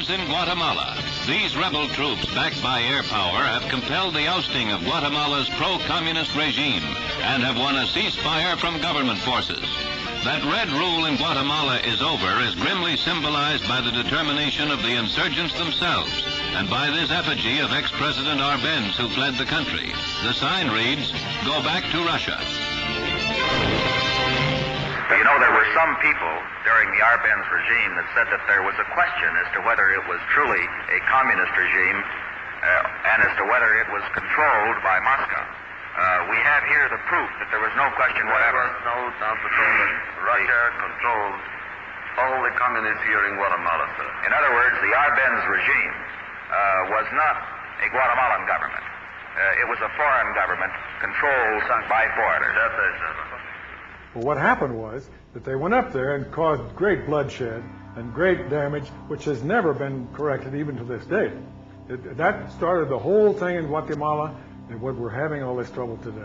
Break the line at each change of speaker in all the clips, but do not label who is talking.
Fighters in Guatemala. These rebel troops, backed by air power, have compelled the ousting of Guatemala's pro-communist regime and have won a ceasefire from government forces. That red rule in Guatemala is over is grimly symbolized by the determination of the insurgents themselves and by this effigy of ex-President Arbenz, who fled the country. The sign reads, "Go back to Russia."
You know, there were some people during the Arbenz regime that said that there was a question as to whether it was truly a communist regime and as to whether it was controlled by Moscow. We have here the proof that there was no question whatever.
There was no doubt at all that Russia controlled all the communists here in Guatemala, sir.
In other words, the Arbenz regime was not a Guatemalan government. It was a foreign government controlled by foreigners.
That's it, sir.
Well, what happened was that they went up there and caused great bloodshed and great damage, which has never been corrected even to this day. That started the whole thing in Guatemala, and what we're having all this trouble today.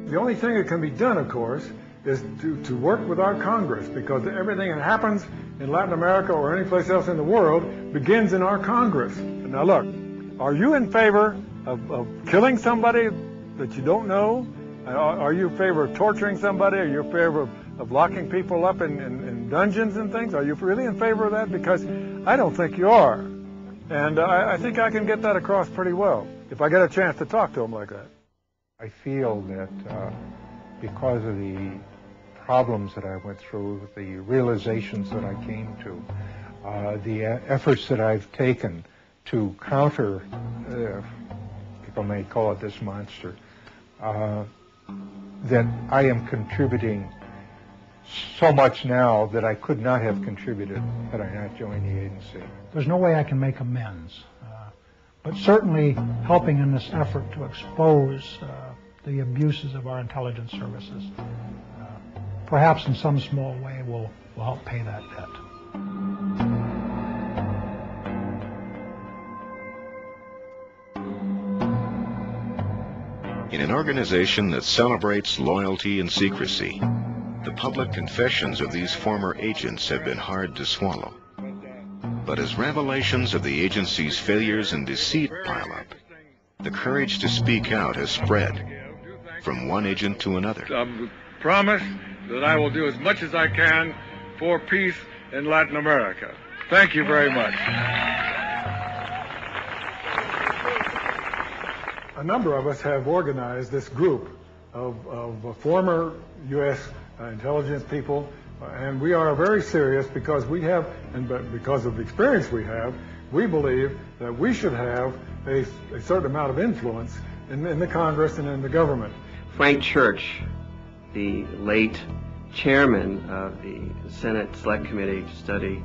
The only thing that can be done, of course, is to work with our Congress, because everything that happens in Latin America or any place else in the world begins in our Congress. Now look, are you in favor of killing somebody that you don't know? Are you in favor of torturing somebody? Are you in favor of locking people up in dungeons and things? Are you really in favor of that? Because I don't think you are. And I think I can get that across pretty well if I get a chance to talk to them like that.
I feel that because of the problems that I went through, the realizations that I came to, the efforts that I've taken to counter, people may call it this monster, that I am contributing so much now that I could not have contributed had I not joined the agency.
There's no way I can make amends, but certainly helping in this effort to expose the abuses of our intelligence services, perhaps in some small way will help pay that debt.
In an organization that celebrates loyalty and secrecy, the public confessions of these former agents have been hard to swallow. But as revelations of the agency's failures and deceit pile up, the courage to speak out has spread from one agent to another.
I promise that I will do as much as I can for peace in Latin America. Thank you very much.
A number of us have organized this group of former U.S. Intelligence people, and we are very serious because we have, and because of the experience we have, we believe that we should have a certain amount of influence in the Congress and in the government.
Frank Church, the late chairman of the Senate Select Committee to study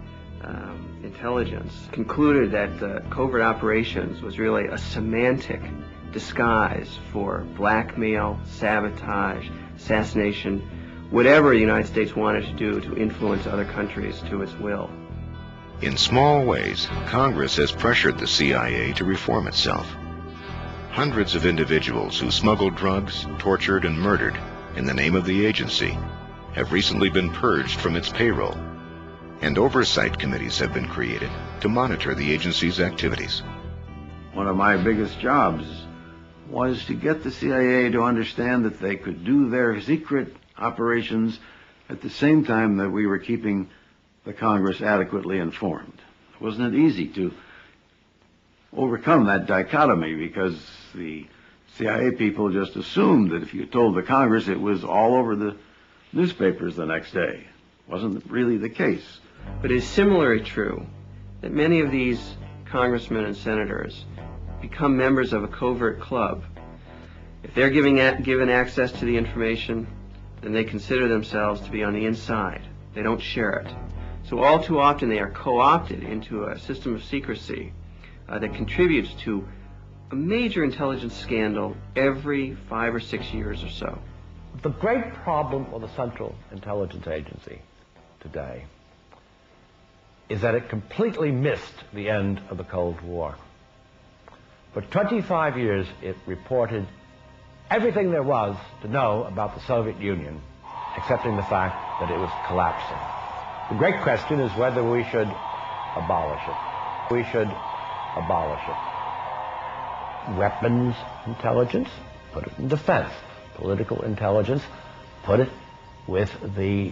intelligence, concluded that covert operations was really a semantic disguise for blackmail, sabotage, assassination, whatever the United States wanted to do to influence other countries to its will.
In small ways, Congress has pressured the CIA to reform itself. Hundreds of individuals who smuggled drugs, tortured, and murdered in the name of the agency have recently been purged from its payroll, and oversight committees have been created to monitor the agency's activities.
One of my biggest jobs was to get the CIA to understand that they could do their secret operations at the same time that we were keeping the Congress adequately informed. Wasn't it easy to overcome that dichotomy, because the CIA people just assumed that if you told the Congress, it was all over the newspapers the next day. Wasn't really the case.
But it is similarly true that many of these congressmen and senators become members of a covert club. If they're given access to the information, then they consider themselves to be on the inside. They don't share it. So all too often they are co-opted into a system of secrecy that contributes to a major intelligence scandal every 5 or 6 years or so.
The great problem of the Central Intelligence Agency today is that it completely missed the end of the Cold War. For 25 years, it reported everything there was to know about the Soviet Union, accepting the fact that it was collapsing. The great question is whether we should abolish it. We should abolish it. Weapons intelligence, put it in defense. Political intelligence, put it with the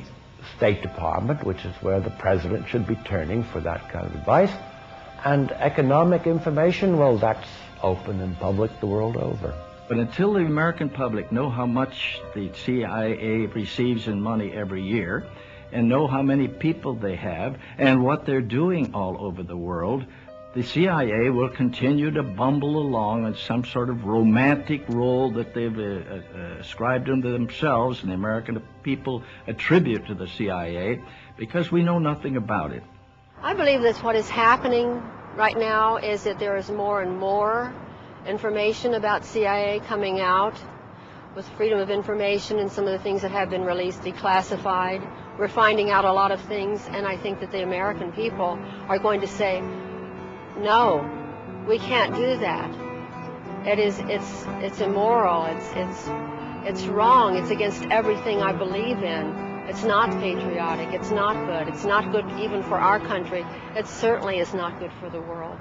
State Department, which is where the president should be turning for that kind of advice. And economic information, well, that's open and public the world over.
But until the American public know how much the CIA receives in money every year, and know how many people they have, and what they're doing all over the world, the CIA will continue to bumble along in some sort of romantic role that they've ascribed unto themselves, and the American people attribute to the CIA, because we know nothing about it.
I believe that what is happening right now is that there is more and more information about CIA coming out, with freedom of information and some of the things that have been released declassified. We're finding out a lot of things, and I think that the American people are going to say, no, we can't do that. It's immoral. It's wrong. It's against everything I believe in. It's not patriotic. It's not good. It's not good even for our country. It certainly is not good for the world.